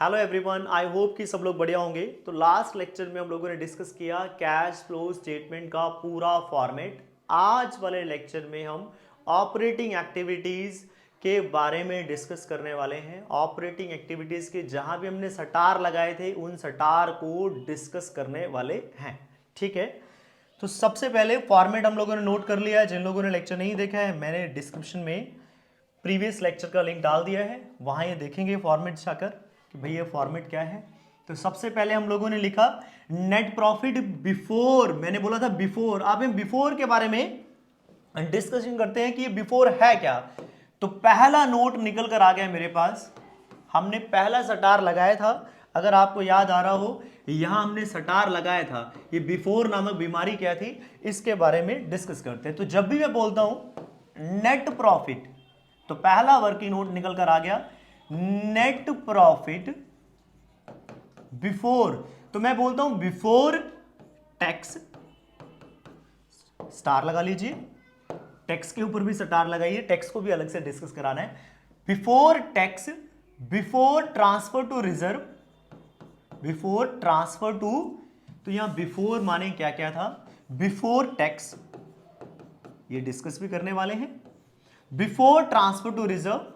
Hello everyone, I hope कि सब लोग बढ़िया होंगे। तो लास्ट लेक्चर में हम लोगों ने डिस्कस किया कैश फ्लो स्टेटमेंट का पूरा फॉर्मेट। आज वाले लेक्चर में हम ऑपरेटिंग एक्टिविटीज़ के बारे में डिस्कस करने वाले हैं। ऑपरेटिंग एक्टिविटीज़ के जहां भी हमने सटार लगाए थे उन सटार को डिस्कस करने वाले हैं। ठीक है, तो सबसे पहले फॉर्मेट हम लोगों ने नोट कर लिया है। जिन लोगों ने लेक्चर नहीं देखा है, मैंने डिस्क्रिप्शन में प्रीवियस लेक्चर का लिंक डाल दिया है, वहां ये देखेंगे फॉर्मेट जाकर कि भाई ये फॉर्मेट क्या है। तो सबसे पहले हम लोगों ने लिखा नेट प्रॉफिट बिफोर। मैंने बोला था बिफोर, आप बिफोर के बारे में डिस्कशन करते हैं कि ये बिफोर है क्या। तो पहला नोट निकल कर आ गया मेरे पास। हमने पहला सटार लगाया था, अगर आपको याद आ रहा हो, यहां हमने सटार लगाया था। ये बिफोर नामक बीमारी क्या थी, इसके बारे में डिस्कस करते हैं। तो जब भी मैं बोलता हूं नेट प्रॉफिट, तो पहला वर्किंग नोट निकल कर आ गया नेट प्रॉफिट बिफोर। तो मैं बोलता हूं बिफोर टैक्स, स्टार लगा लीजिए। टैक्स के ऊपर भी स्टार लगाइए, टैक्स को भी अलग से डिस्कस कराना है। Before tax, before transfer to reserve, before transfer to, तो यहां बिफोर माने क्या क्या था, बिफोर टैक्स, ये डिस्कस भी करने वाले हैं। Before transfer to reserve,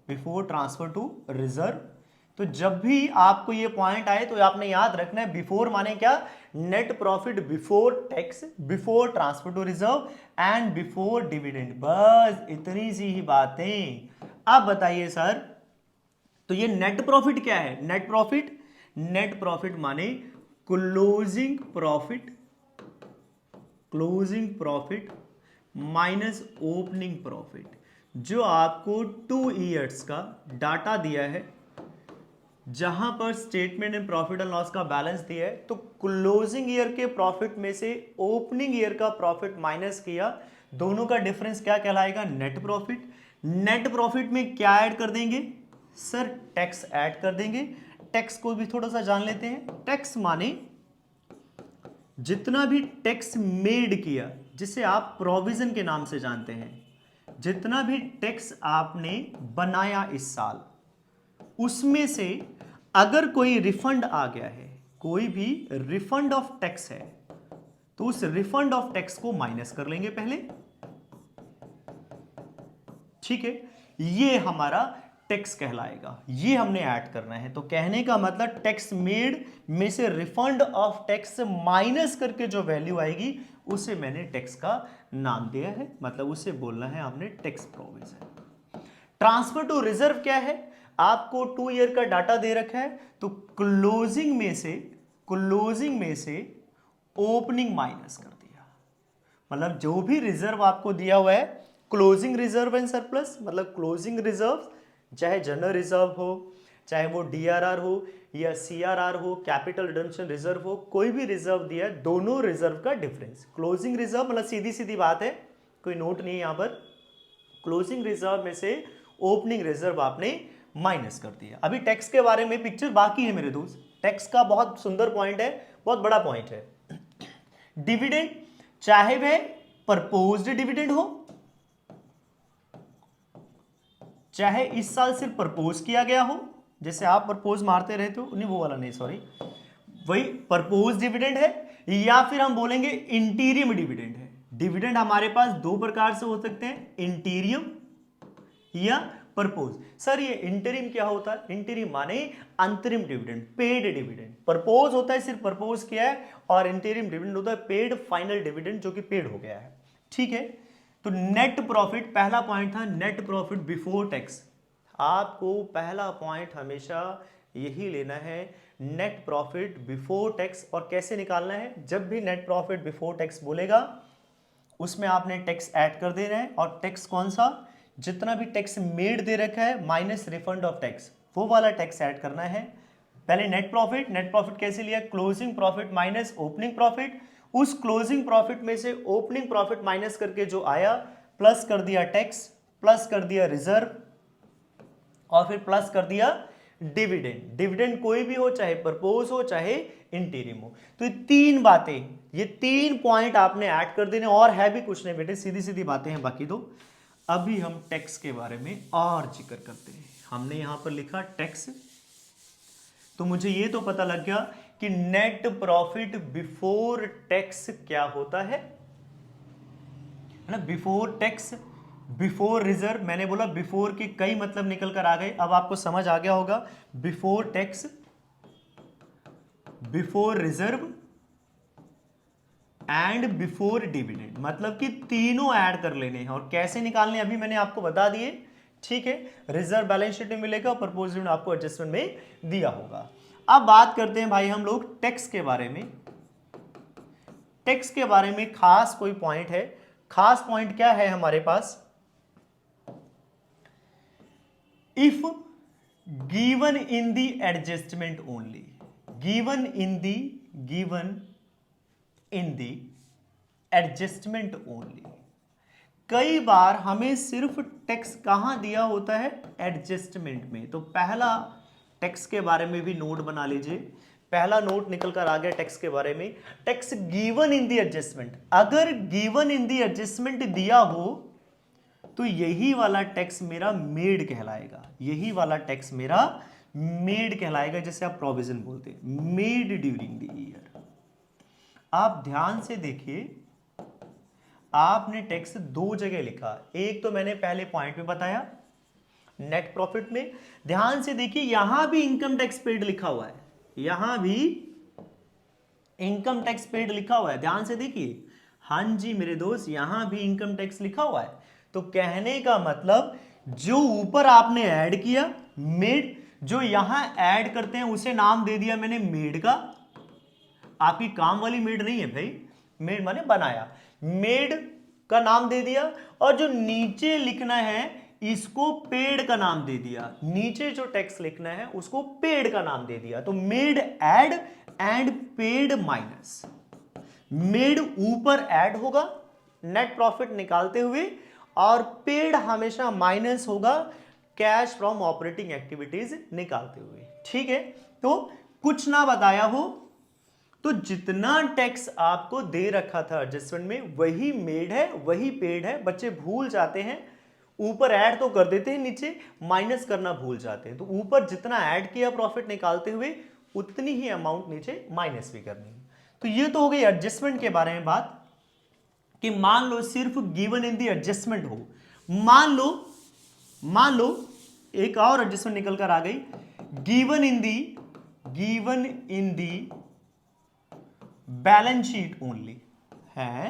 before transfer to reserve. तो जब भी आपको ये पॉइंट आए तो आपने याद रखना है बिफोर माने क्या, net profit before tax, before transfer to reserve and before dividend. बस इतनी सी ही बातें। अब बताइए सर, तो ये नेट प्रॉफिट क्या है? नेट प्रॉफिट, नेट प्रॉफिट माने closing profit, closing profit minus opening profit. जो आपको 2 ईयर्स का डाटा दिया है, जहां पर statement and profit and loss का बैलेंस दिया है, तो क्लोजिंग ईयर के प्रॉफिट में से ओपनिंग ईयर का प्रॉफिट माइनस किया, दोनों का डिफरेंस क्या कहलाएगा? Net profit. नेट प्रॉफिट में क्या ऐड कर देंगे सर? टैक्स ऐड कर देंगे। टैक्स को भी थोड़ा सा जान लेते हैं। टैक्स माने जितना भी टैक्स मेड किया, जिसे आप प्रोविजन के नाम से जानते हैं, जितना भी टैक्स आपने बनाया इस साल, उसमें से अगर कोई रिफंड आ गया है, कोई भी रिफंड ऑफ टैक्स है, तो उस रिफंड ऑफ टैक्स को माइनस कर लेंगे पहले। ठीक है, ये हमारा टैक्स कहलाएगा, ये हमने ऐड करना है। तो कहने का मतलब टैक्स मेड में से रिफंड ऑफ टैक्स माइनस करके जो वैल्यू आएगी उसे मैंने टैक्स का नाम दिया है, मतलब उसे बोलना है आपने tax provision. Transfer to reserve क्या है? आपको 2 ईयर का डाटा दे रखा है, तो क्लोजिंग में से ओपनिंग माइनस कर दिया। मतलब जो भी रिजर्व आपको दिया हुआ है, क्लोजिंग रिजर्व एंड सरप्लस, मतलब क्लोजिंग रिजर्व, चाहे जनरल रिजर्व हो, चाहे वो डीआरआर हो या सीआरआर हो, कैपिटल रिडम्पशन रिजर्व हो, कोई भी रिजर्व दिया है, दोनों रिजर्व का डिफरेंस। क्लोजिंग रिजर्व मतलब सीधी सीधी बात है, कोई नोट नहीं है यहां पर। क्लोजिंग रिजर्व में से ओपनिंग रिजर्व आपने माइनस कर दिया। अभी टैक्स के बारे में पिक्चर बाकी है मेरे दोस्त। टैक्स का बहुत सुंदर पॉइंट है, बहुत बड़ा पॉइंट है। डिविडेंड, चाहे वह प्रपोज्ड डिविडेंड हो, चाहे इस साल सिर्फ प्रपोज किया गया हो, जैसे आप प्रपोज मारते रहते हो, नहीं वो वाला नहीं, सॉरी, वही प्रपोज डिविडेंड है, या फिर हम बोलेंगे इंटीरियम डिविडेंड है। डिविडेंड हमारे पास 2 प्रकार से हो सकते हैं, इंटीरियम या प्रपोज। सर ये इंटरिम क्या होता है? इंटरिम माने अंतरिम डिविडेंड, पेड डिविडेंड। प्रपोज होता है सिर्फ प्रपोज किया है, और इंटरिम डिविडेंड होता है पेड फाइनल डिविडेंड, जो कि पेड हो गया है। ठीक है, तो नेट प्रॉफिट पहला पॉइंट था, नेट प्रॉफिट बिफोर टैक्स। आपको पहला पॉइंट हमेशा यही लेना है, नेट प्रॉफिट बिफोर टैक्स। और कैसे निकालना है? जब भी नेट प्रॉफिट बिफोर टैक्स बोलेगा उसमें आपने टैक्स ऐड कर देना है, और टैक्स कौन सा? जितना भी टैक्स मेड दे रखा है माइनस रिफंड ऑफ टैक्स, वो वाला टैक्स ऐड करना है। पहले नेट प्रॉफिट, नेट प्रॉफिट कैसे लिया? Closing profit minus opening profit. उस क्लोजिंग प्रॉफिट में से ओपनिंग प्रॉफिट माइनस करके जो आया, प्लस कर दिया टैक्स, प्लस कर दिया रिजर्व, और फिर प्लस कर दिया डिविडेंड। डिविडेंड कोई भी हो, चाहे प्रपोज हो चाहे इंटीरियम हो। तो ये 3 बातें, ये 3 पॉइंट आपने ऐड कर देने, और है भी कुछ नहीं बेटे, सीधी सीधी बातें हैं बाकी। तो अभी हम टैक्स के बारे में और जिक्र करते हैं। हमने यहां पर लिखा टैक्स, तो मुझे ये तो पता लग गया कि नेट प्रॉफिट बिफोर टैक्स क्या होता है ना, बिफोर टैक्स, बिफोर रिजर्व। मैंने बोला बिफोर के कई मतलब निकल कर आ गए, अब आपको समझ आ गया होगा। Before tax, before reserve and before dividend, मतलब कि तीनों ऐड कर लेने हैं। और कैसे निकालने अभी मैंने आपको बता दिए, ठीक है। रिजर्व बैलेंस शीट में मिलेगा, प्रपोज डिविडेंड आपको एडजस्टमेंट में दिया होगा। अब बात करते हैं भाई हम लोग टैक्स के बारे में। टैक्स के बारे में खास कोई पॉइंट है? खास पॉइंट क्या है हमारे पास? If given in the adjustment only, given in the adjustment only. कई बार हमें सिर्फ टैक्स कहां दिया होता है? एडजस्टमेंट में। तो पहला टैक्स के बारे में भी नोट बना लीजिए, पहला नोट निकल कर आ गया टैक्स के बारे में। Tax given in the adjustment, अगर गिवन इन द एडजस्टमेंट दिया हो तो यही वाला टैक्स मेरा मेड कहलाएगा, यही वाला टैक्स मेरा मेड कहलाएगा, जैसे आप प्रोविजन बोलते हैं, मेड ड्यूरिंग द ईयर। आप ध्यान से देखिए, आपने टैक्स दो जगह लिखा, एक तो मैंने पहले पॉइंट में बताया नेट प्रॉफिट में। ध्यान से देखिए, यहां भी इनकम टैक्स पेड लिखा हुआ है, यहां भी इनकम टैक्स पेड लिखा हुआ है, ध्यान से देखिए। हां जी मेरे दोस्त, यहां भी इनकम टैक्स लिखा हुआ है। तो कहने का मतलब जो ऊपर आपने ऐड किया मेड, जो यहां ऐड करते हैं उसे नाम दे दिया मैंने मेड का। आपकी काम वाली मेड नहीं है भाई, मेड माने बनाया, मेड का नाम दे दिया। और जो नीचे लिखना है इसको पेड का नाम दे दिया, नीचे जो टैक्स लिखना है उसको पेड का नाम दे दिया। तो made add and paid minus, made ऊपर ऐड होगा नेट प्रॉफिट निकालते हुए, और पेड हमेशा माइनस होगा कैश फ्रॉम ऑपरेटिंग एक्टिविटीज निकालते हुए, ठीक है। तो कुछ ना बताया हो तो जितना टैक्स आपको दे रखा था एडजस्टमेंट में वही मेड है, वही पेड है। बच्चे भूल जाते हैं, ऊपर ऐड तो कर देते हैं, नीचे माइनस करना भूल जाते हैं। तो ऊपर जितना ऐड किया प्रॉफिट निकालते हुए उतनी ही अमाउंट नीचे माइनस भी करनी है। तो ये तो हो गई एडजस्टमेंट के बारे में बात, कि मान लो सिर्फ गिवन इन दी एडजस्टमेंट हो। मान लो एक और एडजस्टमेंट निकल कर आ गई, given in the balance sheet only है।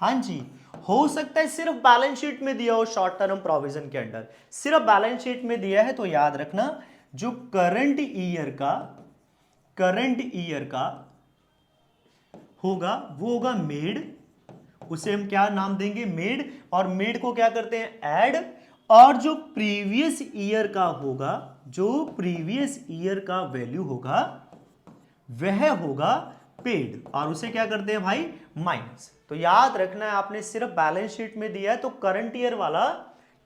हां जी, हो सकता है सिर्फ बैलेंस शीट में दिया हो, शॉर्ट टर्म प्रोविजन के अंडर सिर्फ बैलेंस शीट में दिया है। तो याद रखना जो करंट ईयर का होगा वो होगा मेड, उसे हम क्या नाम देंगे? मेड। और मेड को क्या करते हैं? ऐड। और जो प्रीवियस ईयर का होगा, जो प्रीवियस ईयर का वैल्यू होगा वह होगा पेड, और उसे क्या करते हैं भाई? माइनस। तो याद रखना है आपने सिर्फ बैलेंस शीट में दिया है तो करंट ईयर वाला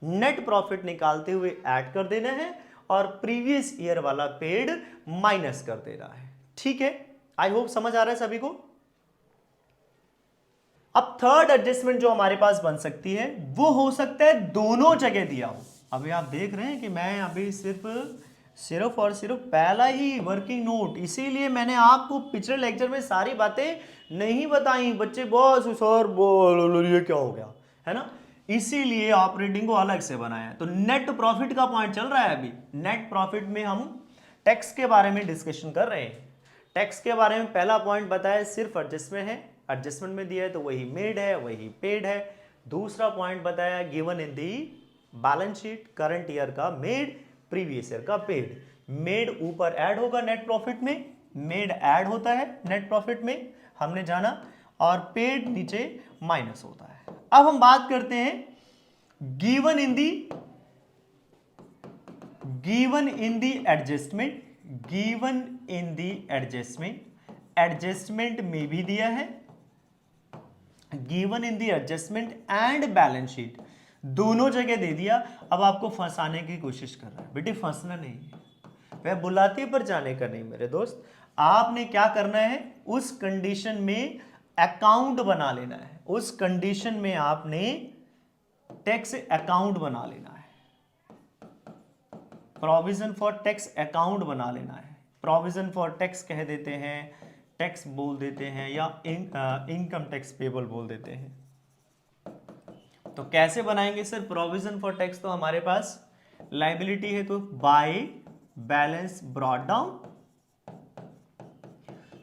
नेट प्रॉफिट निकालते हुए ऐड कर देना है, और प्रीवियस ईयर वाला पेड माइनस कर देना है, ठीक है। आई होप समझ आ रहा है सभी को। अब थर्ड एडजस्टमेंट जो हमारे पास बन सकती है वो हो सकता है दोनों जगह दिया हो। अभी आप देख रहे हैं कि मैं अभी सिर्फ और सिर्फ पहला ही वर्किंग नोट, इसीलिए मैंने आपको पिछले लेक्चर में सारी बातें नहीं बताई। बच्चे बॉस सर बोल ये क्या हो गया, है ना, इसीलिए ऑपरेटिंग को अलग से बनाया। तो नेट प्रॉफिट का पॉइंट चल रहा है अभी। नेट प्रॉफिट में हम टैक्स के बारे में डिस्कशन कर रहे हैं। टैक्स के बारे में पहला पॉइंट बताया सिर्फ एडजस्टमेंट है, एडजस्टमेंट में दिया है तो वही मेड है, वही पेड है। दूसरा पॉइंट बताया given in the balance sheet, current year का मेड, प्रीवियस ईयर का पेड। मेड ऊपर ऐड होगा नेट प्रॉफिट में, मेड ऐड होता है नेट प्रॉफिट में, हमने जाना, और पेड नीचे माइनस होता है। अब हम बात करते हैं given in the adjustment, given in the adjustment में भी दिया है, given in the adjustment and balance sheet दोनों जगह दे दिया। अब आपको फंसाने की कोशिश कर रहा है। बेटे फंसना नहीं है, वह बुलाती पर जाने का नहीं मेरे दोस्त। आपने क्या करना है, उस कंडीशन में अकाउंट बना लेना है, उस कंडीशन में आपने टैक्स अकाउंट बना लेना है। प्रोविजन फॉर टैक्स अकाउंट बना लेना है, प्रोविजन फॉर टैक्स कह देते हैं, टैक्स बोल देते हैं, या इनकम टैक्स पेबल बोल देते हैं। तो कैसे बनाएंगे सर प्रोविजन फॉर टैक्स? तो हमारे पास लाइबिलिटी है तो बाय बैलेंस ब्रॉट डाउन,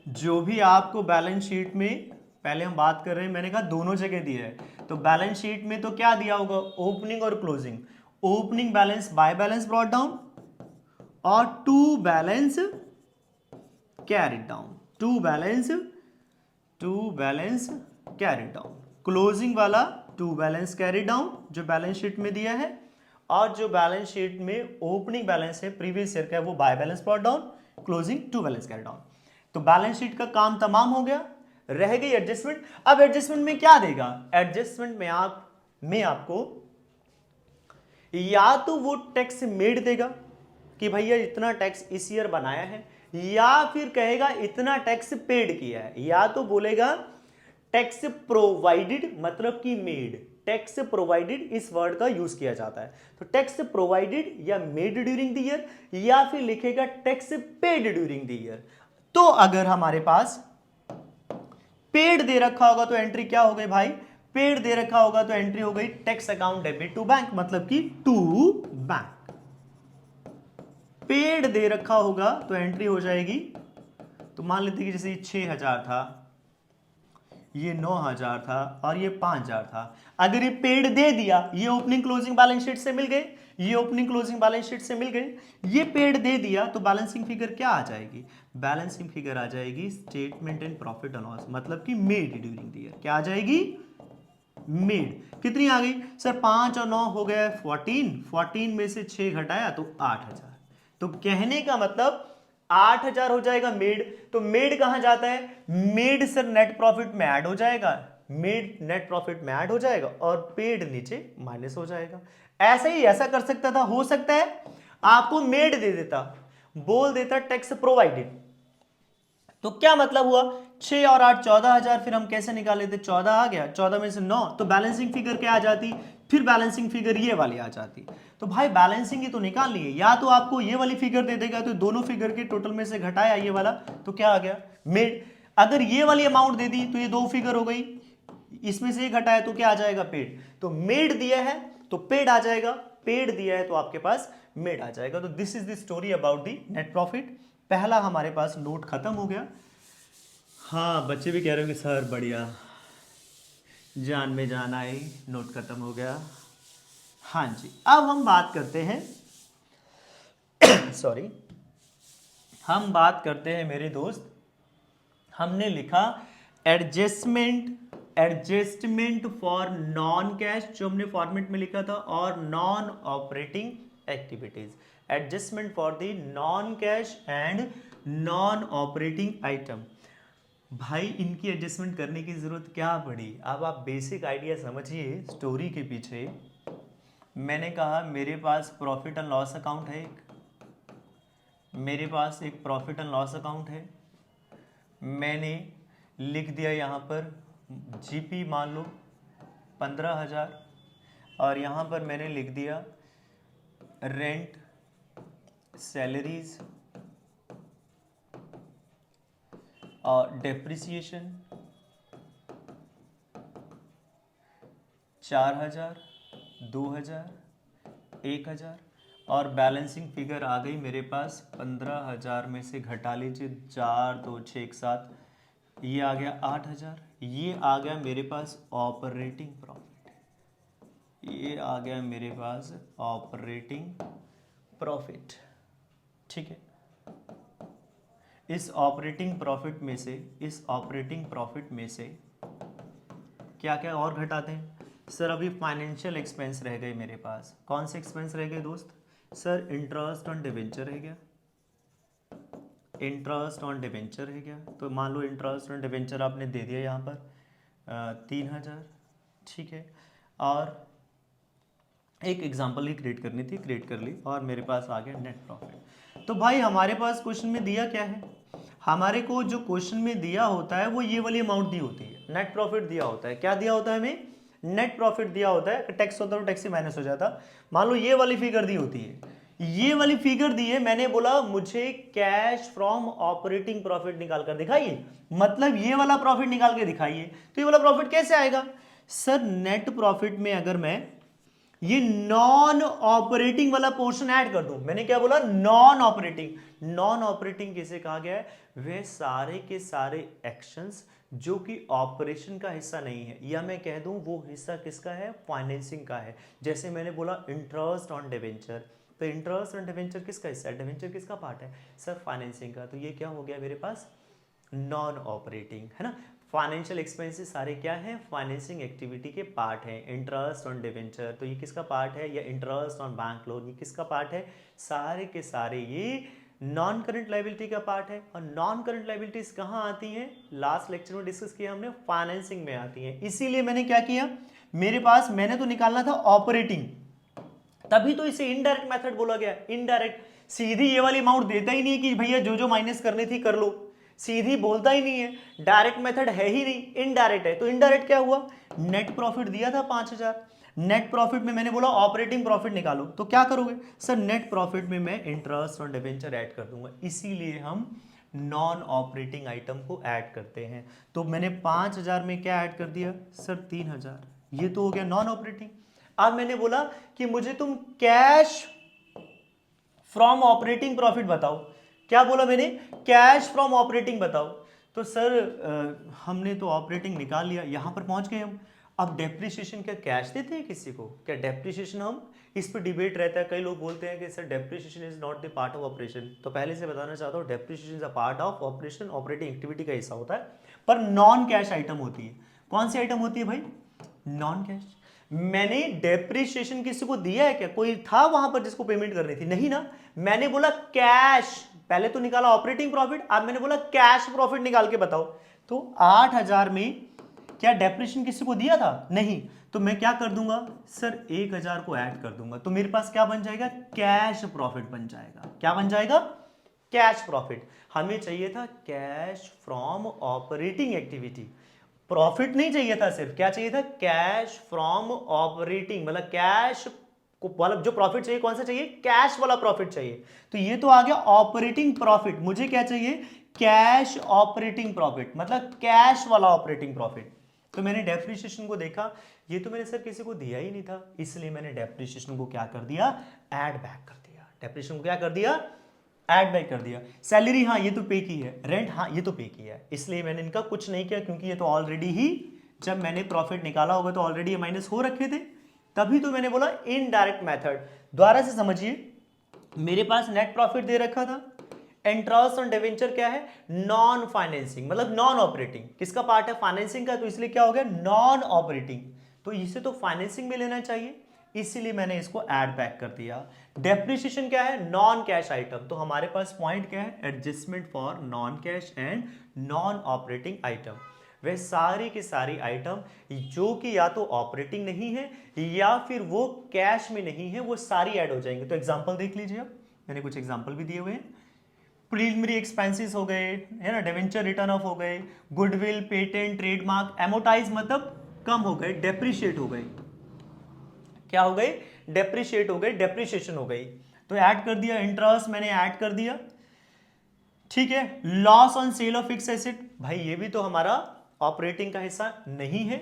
जो भी आपको बैलेंस शीट में, पहले हम बात कर रहे हैं, मैंने कहा दोनों जगह दिया है, तो बैलेंस शीट में तो क्या दिया होगा, ओपनिंग और closing, opening balance by balance brought down और to balance carried down, to balance carried down, closing वाला टू बैलेंस कैरिड डाउन जो बैलेंस शीट में दिया है, और जो बैलेंस शीट में ओपनिंग बैलेंस है प्रीवियस ईयर का वो by balance brought down, closing to balance carried down. तो बैलेंस शीट का काम तमाम हो गया, रह गई एडजस्टमेंट। अब एडजस्टमेंट में क्या देगा? एडजस्टमेंट में आपको या तो वो टैक्स मेड देगा कि भैया इतना टैक्स इस ईयर बनाया है, या फिर कहेगा इतना टैक्स पेड किया है, या तो बोलेगा टैक्स प्रोवाइडेड, मतलब कि मेड। टैक्स प्रोवाइडेड इस वर्ड का यूज किया जाता है, तो टैक्स प्रोवाइडेड या मेड ड्यूरिंग द ईयर, या फिर लिखेगा tax paid during the year. तो अगर हमारे पास पेड दे रखा होगा तो एंट्री क्या हो गई भाई? पेड दे रखा होगा तो एंट्री हो गई tax account debit to bank, मतलब कि टू बैंक। पेड दे रखा होगा तो एंट्री हो जाएगी, तो मान लेते कि जैसे 6,000 था, ये 9,000 था और ये 5,000 था। अगर ये पेड दे दिया, ये ओपनिंग क्लोजिंग बैलेंस शीट से मिल गए, ये ओपनिंग क्लोजिंग बैलेंस शीट से मिल गए, ये पेड दे दिया, तो बैलेंसिंग फिगर क्या आ जाएगी? बैलेंसिंग फिगर आ जाएगी statement and profit and loss, मतलब कि मेड ड्यूरिंग द ईयर। क्या आ जाएगी? मेड। कितनी आ गई सर? 5 और 9 हो गया 14, 14 में से 6 घटाया तो 8,000। तो कहने का मतलब 8,000 हो जाएगा मेड। तो मेड कहां जाता है? मेड सर नेट प्रॉफिट में ऐड हो जाएगा, मेड नेट प्रॉफिट में ऐड हो जाएगा और पेड नीचे माइनस हो जाएगा। ऐसा ही ऐसा कर सकता था, हो सकता है आपको मेड दे देता, बोल देता टैक्स प्रोवाइडेड, तो क्या मतलब हुआ? 6 और 8 14,000, फिर हम कैसे निकाले थे? 14 आ गया, 14 में से 9, तो बैलेंसिंग फिगर क्या आ जाती? फिर बैलेंसिंग फिगर ये वाली आ जाती। तो भाई बैलेंसिंग ही तो निकालनी है, या तो आपको ये वाली फिगर दे देगा तो दोनों फिगर के टोटल में से घटाया ये वाला, तो क्या आ गया? मेड। अगर ये वाली अमाउंट दे दी तो ये दो फिगर हो गई, इसमें से ये घटाया तो क्या आ जाएगा? पेड। तो मेड दिया है तो पेड आ जाएगा, पेड दिया है तो आपके पास मेड आ जाएगा। तो this is the story about the net profit. पहला हमारे पास नोट खत्म हो गया। हाँ, बच्चे भी कह रहे हो कि सर बढ़िया, जान में जान आई, नोट खत्म हो गया। हाँ जी, अब हम बात करते हैं सॉरी, हम बात करते हैं मेरे दोस्त, हमने लिखा एडजस्टमेंट फॉर नॉन कैश, जो हमने फॉर्मेट में लिखा था, और non operating activities. Adjustment for the non cash and non operating item. भाई इनकी एडजस्टमेंट करने की जरूरत क्या पड़ी? अब आप बेसिक आइडिया समझिए स्टोरी के पीछे। मैंने कहा मेरे पास प्रॉफिट एंड लॉस अकाउंट है, मेरे पास एक प्रॉफिट एंड लॉस अकाउंट है, मैंने लिख दिया यहाँ पर जीपी मान लो 15,000, और यहाँ पर मैंने लिख दिया रेंट, सैलरीज और डेप्रिसिएशन 4,000, 2,000, 1,000, और बैलेंसिंग फिगर आ गई मेरे पास 15,000 में से घटा लीजिए 4, 2, 6, 1, 7, ये आ गया 8,000। ये आ गया मेरे पास ऑपरेटिंग प्रॉफिट, ये आ गया मेरे पास ऑपरेटिंग प्रॉफिट। ठीक है, इस ऑपरेटिंग प्रॉफिट में से क्या क्या और घटाते हैं सर? अभी फाइनेंशियल एक्सपेंस रह गए मेरे पास। कौन से एक्सपेंस रह गए दोस्त? सर इंटरेस्ट ऑन डिवेंचर रह गया, इंटरेस्ट ऑन डिवेंचर रह गया। तो मान लो इंटरेस्ट ऑन डिवेंचर आपने दे दिया यहाँ पर 3,000, ठीक है। और एक एग्जांपल ही क्रिएट करनी थी, क्रिएट कर ली, और मेरे पास आ गया नेट प्रॉफिट। तो भाई हमारे पास क्वेश्चन में दिया क्या है? हमारे को जो क्वेश्चन में दिया होता है वो ये वाली अमाउंट दी होती है, नेट प्रॉफिट दिया होता है। क्या दिया होता है हमें? नेट प्रॉफिट दिया होता है। टैक्स होता तो टैक्स से माइनस हो जाता। मान लो ये वाली फिगर दी होती है, ये वाली फिगर दी है, मैंने बोला मुझे कैश फ्रॉम ऑपरेटिंग प्रॉफिट निकाल कर दिखाइए, मतलब ये वाला प्रॉफिट निकाल के दिखाइए। तो ये वाला प्रॉफिट कैसे आएगा सर? नेट प्रॉफिट में अगर मैं ये नॉन ऑपरेटिंग वाला पोर्शन ऐड कर दूं, मैंने क्या बोला? Non operating. नॉन ऑपरेटिंग किसे कहा गया है? वे सारे के सारे एक्शंस जो कि ऑपरेशन का हिस्सा नहीं है, या मैं कह दूं वो हिस्सा किसका है? फाइनेंसिंग का है। जैसे मैंने बोला इंटरेस्ट ऑन डिवेंचर, तो इंटरेस्ट ऑन डिवेंचर किसका हिस्सा है? डिवेंचर किसका पार्ट है सर? फाइनेंसिंग का। तो ये क्या हो गया मेरे पास? नॉन ऑपरेटिंग, है ना। फाइनेंशियल एक्सपेंसेस सारे क्या है? फाइनेंसिंग एक्टिविटी के पार्ट है। इंटरेस्ट ऑन डिवेंचर तो ये किसका पार्ट है? या इंटरेस्ट ऑन बैंक लोन ये किसका पार्ट है? सारे के सारे ये नॉन करंट लायबिलिटी का पार्ट है। और नॉन करंट लायबिलिटीज कहाँ आती हैं? लास्ट लेक्चर में डिस्कस किया हमने, फाइनेंसिंग में आती हैं। इसीलिए मैंने क्या किया, मेरे पास मैंने तो निकालना था ऑपरेटिंग, तभी तो इसे इनडायरेक्ट मेथड बोला गया। इनडायरेक्ट सीधी ये वाली अमाउंट देता ही नहीं कि भैया जो जो माइनस करनी थी कर लो, सीधी बोलता ही नहीं है। डायरेक्ट मेथड है ही नहीं, इनडायरेक्ट है। तो इनडायरेक्ट क्या हुआ? नेट प्रॉफिट दिया था 5000, नेट प्रॉफिट में मैंने बोला ऑपरेटिंग प्रॉफिट निकालो, तो क्या करोगे सर? नेट प्रॉफिट में मैं इंटरेस्ट और डिवेंचर ऐड कर दूंगा, इसीलिए हम नॉन ऑपरेटिंग आइटम को ऐड करते हैं। तो मैंने 5000 में क्या ऐड कर दिया सर? 3000, ये तो हो गया नॉन ऑपरेटिंग। अब मैंने बोला कि मुझे तुम कैश फ्रॉम ऑपरेटिंग प्रॉफिट बताओ। क्या बोला मैंने? कैश फ्रॉम ऑपरेटिंग बताओ। तो सर हमने तो ऑपरेटिंग निकाल लिया, यहां पर पहुंच गए हम। अब डेप्रिसिएशन क्या कैश देते हैं किसी को? क्या डेप्रिसिएशन, हम इस पर डिबेट रहता है, कई लोग बोलते हैं कि sir depreciation is not the part of operation. तो पहले से बताना चाहता हूं, depreciation is a part of operation, operating activity का हिस्सा होता है, पर नॉन कैश आइटम होती है। कौन सी आइटम होती है भाई? Non cash. मैंने डेप्रिसिएशन किसी को दिया है क्या? कोई था वहां पर जिसको पेमेंट करनी थी? नहीं ना। मैंने बोला कैश, पहले तो निकाला ऑपरेटिंग प्रॉफिट, अब मैंने बोला कैश प्रॉफिट निकाल के बताओ। तो 8000 में क्या डेप्रिसिएशन किसी को दिया था? नहीं। तो मैं क्या कर दूंगा सर? 1000 को ऐड कर दूंगा, तो मेरे पास क्या बन जाएगा? कैश प्रॉफिट बन जाएगा। क्या बन जाएगा? Cash profit. हमें चाहिए था cash from operating activity, profit नहीं चाहिए था, सिर्फ क्या चाहिए था? कैश फ्रॉम ऑपरेटिंग, मतलब कैश को, मतलब जो प्रॉफिट चाहिए कौन सा चाहिए? कैश वाला प्रॉफिट चाहिए। तो ये तो आ गया ऑपरेटिंग प्रॉफिट, मुझे क्या चाहिए? कैश ऑपरेटिंग प्रॉफिट, मतलब कैश वाला ऑपरेटिंग प्रॉफिट। तो मैंने डेप्रिसिएशन को देखा, ये तो मैंने सर किसी को दिया ही नहीं था, इसलिए मैंने डेप्रिसिएशन को क्या कर दिया? ऐड बैक कर दिया। डेप्रिसिएशन को क्या कर दिया? ऐड बैक कर दिया। सैलरी, हाँ ये तो पे की है। रेंट, हाँ ये तो पे किया है, इसलिए मैंने इनका कुछ नहीं किया, क्योंकि ये तो ऑलरेडी ही, जब मैंने प्रॉफिट निकाला होगा तो ऑलरेडी ये माइनस हो रखे थे। तभी तो मैंने बोला इनडायरेक्ट मेथड। दोबारा से समझिए, मेरे पास नेट प्रॉफिट दे रखा था, इंटरेस्ट ऑन डिवेंचर क्या है? नॉन फाइनेंसिंग, मतलब नॉन ऑपरेटिंग। किसका पार्ट है? फाइनेंसिंग का, तो इसलिए क्या हो गया? Non operating. तो इसे तो फाइनेंसिंग में लेना चाहिए, इसीलिए मैंने इसको ऐड बैक कर दिया। डेप्रिसिएशन क्या है? Non cash item. तो हमारे पास पॉइंट क्या है? Adjustment for non cash and non operating item. वे सारी की सारी आइटम जो कि या तो ऑपरेटिंग नहीं है या फिर वो कैश में नहीं है, वो सारी ऐड हो जाएंगे। तो एग्जांपल देख लीजिए, अब मैंने कुछ एग्जांपल भी दिए हुए हैं। प्रीलिमिनरी एक्सपेंसेस हो गए, है ना, डिवेंचर रिटर्न ऑफ हो गए, गुडविल, पेटेंट, ट्रेडमार्क, एमोटाइज मतलब कम हो गए, डेप्रिशिएट हो गए। क्या हो गए? डेप्रिशिएट हो गए, डेप्रिसिएशन हो गई। तो ऐड कर दिया। इंटरेस्ट मैंने ऐड कर दिया, ठीक है। Loss on sale of fix asset, भाई ये भी तो हमारा ऑपरेटिंग का हिस्सा नहीं है।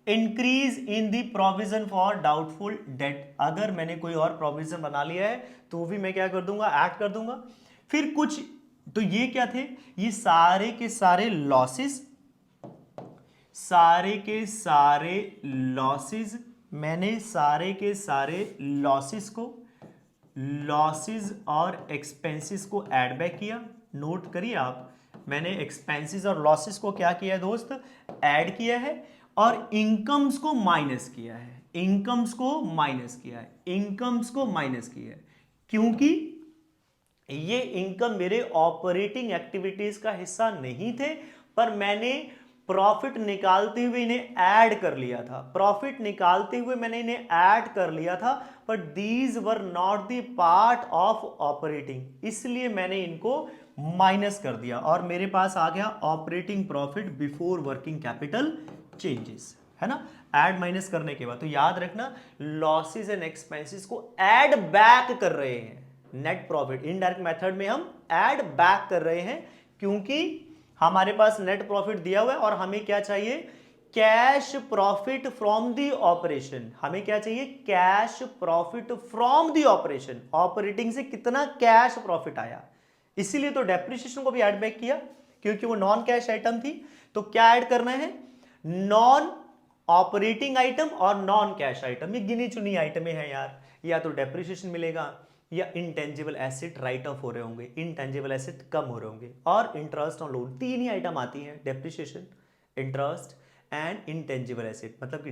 Increase in the provision for doubtful debt, अगर मैंने कोई और प्रोविजन बना लिया है तो भी मैं क्या कर दूंगा? ऐड कर दूंगा। फिर कुछ, तो ये क्या थे? ये सारे के सारे लॉसेस, सारे के सारे लॉसेस, मैंने सारे के सारे लॉसेस को, लॉसेस और एक्सपेंसेस को ऐड बैक किया। नोट करिए आप, मैंने एक्सपेंसेस और लॉसेस को क्या किया है दोस्त? ऐड किया है। और इनकम्स को माइनस किया है, इनकम्स को माइनस किया है, इनकम्स को माइनस किया है, क्योंकि ये इनकम मेरे ऑपरेटिंग एक्टिविटीज का हिस्सा नहीं थे, पर मैंने प्रॉफिट निकालते हुए इन्हें ऐड कर लिया था। प्रॉफिट निकालते हुए मैंने इन्हें ऐड कर लिया था, but these were not the part of operating, इसलिए मैंने इनको माइनस कर दिया और मेरे पास आ गया operating profit before working capital changes, है ना। ऐड माइनस करने के बाद, तो याद रखना लॉसेस एंड एक्सपेंसेस को ऐड बैक कर रहे हैं, नेट प्रॉफिट इनडायरेक्ट मेथड में हम ऐड बैक कर रहे हैं, क्योंकि हमारे पास नेट प्रॉफिट दिया हुआ है और हमें क्या चाहिए, cash profit from the operation. हमें क्या चाहिए, cash profit from the operation, operating से कितना कैश प्रॉफिट आया। इसीलिए तो डेप्रिसिएशन को भी ऐड बैक किया, क्योंकि वो नॉन कैश आइटम थी। तो क्या ऐड करना है, नॉन ऑपरेटिंग आइटम और नॉन कैश आइटम। ये गिनी चुनी आइटमें हैं यार, या तो डेप्रिसिएशन मिलेगा या इंटेंजिबल एसेट राइट ऑफ हो रहे होंगे, इंटेंजिबल एसेट कम हो रहे होंगे, और इंटरेस्ट ऑन लोन। तीन ही आइटम आती हैं, depreciation, interest and intangible asset. मतलब कि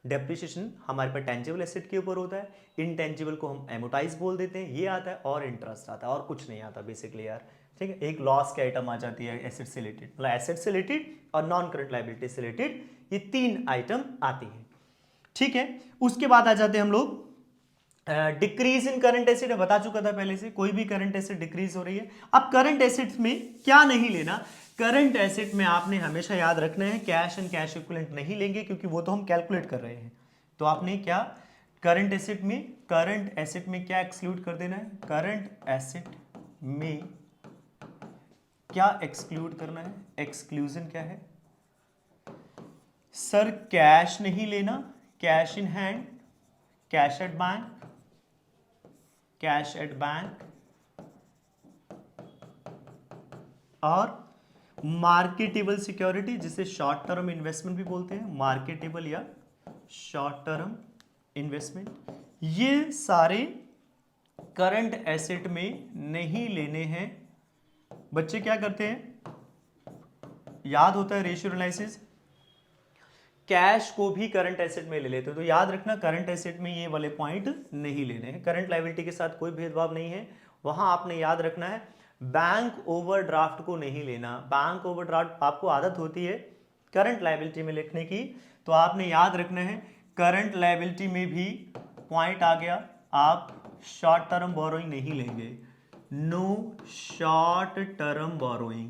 डेप्रिसिएशन हमारे पास टेंजिबल एसेट के ऊपर होता है, इंटेंजिबल को हम एमोटाइज बोल देते हैं, ये आता है, और इंटरेस्ट आता है, और कुछ नहीं आता बेसिकली यार। ठीक है, एक लॉस के आइटम आ जाती है एसेट से रिलेटेड, मतलब एसेट से रिलेटेड और नॉन करंट लायबिलिटी से रिलेटेड, ये तीन आइटम आती हैं। ठीक है, उसके बाद आ जाते हैं हम लोग डिक्रीज इन करंट एसेट। बता चुका था पहले से, कोई भी करंट एसेट डिक्रीज हो रही है। अब करंट एसेट में क्या नहीं लेना, करंट एसेट में आपने हमेशा याद रखना है कैश एंड कैश इक्विवेलेंट नहीं लेंगे, क्योंकि वो तो हम कैलकुलेट कर रहे हैं। तो आपने क्या करंट एसेट में क्या एक्सक्लूड कर देना है, करंट एसेट में क्या एक्सक्लूड करना है, एक्सक्लूजन क्या है सर, कैश नहीं लेना, cash in hand, cash at bank, cash at bank, और मार्केटेबल सिक्योरिटी, जिसे शॉर्ट टर्म इन्वेस्टमेंट भी बोलते हैं, मार्केटेबल या शॉर्ट टर्म इन्वेस्टमेंट। ये सारे करंट एसेट में नहीं लेने हैं। बच्चे क्या करते हैं, याद होता है रेशियो एनालिसिस, कैश को भी करंट एसेट में ले लेते हैं। तो याद रखना करंट एसेट में ये वाले पॉइंट नहीं लेने हैं, करंट लायबिलिटी के साथ कोई भेदभाव नहीं है। वहां आपने याद रखना है बैंक ओवरड्राफ्ट को नहीं लेना। बैंक ओवरड्राफ्ट आपको आदत होती है करंट लायबिलिटी में लिखने की, तो आपने याद रखना है करंट लायबिलिटी में भी पॉइंट आ गया, आप शॉर्ट टर्म बोरोइंग नहीं लेंगे, नो शॉर्ट टर्म बोरोइंग,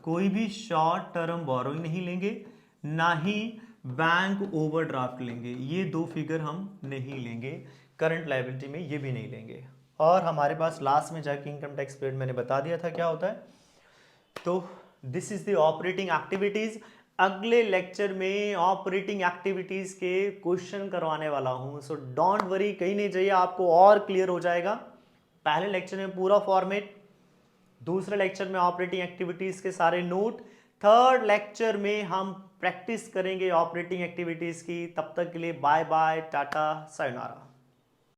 कोई भी शॉर्ट टर्म बोरोइंग नहीं लेंगे, ना ही बैंक ओवरड्राफ्ट लेंगे। ये दो फिगर हम नहीं लेंगे करंट लायबिलिटी में, ये भी नहीं लेंगे। और हमारे पास लास्ट में जाके इनकम टैक्स पेड मैंने बता दिया था क्या होता है। तो this is the operating activities. अगले लेक्चर में ऑपरेटिंग एक्टिविटीज के क्वेश्चन करवाने वाला हूं, सो डोंट वरी, कहीं नहीं जाइए, आपको और क्लियर हो जाएगा। पहले लेक्चर में पूरा फॉर्मेट, दूसरे लेक्चर में ऑपरेटिंग एक्टिविटीज के सारे नोट, थर्ड लेक्चर में हम प्रैक्टिस करेंगे ऑपरेटिंग एक्टिविटीज की। तब तक के लिए बाय बाय, टाटा, सायोनारा।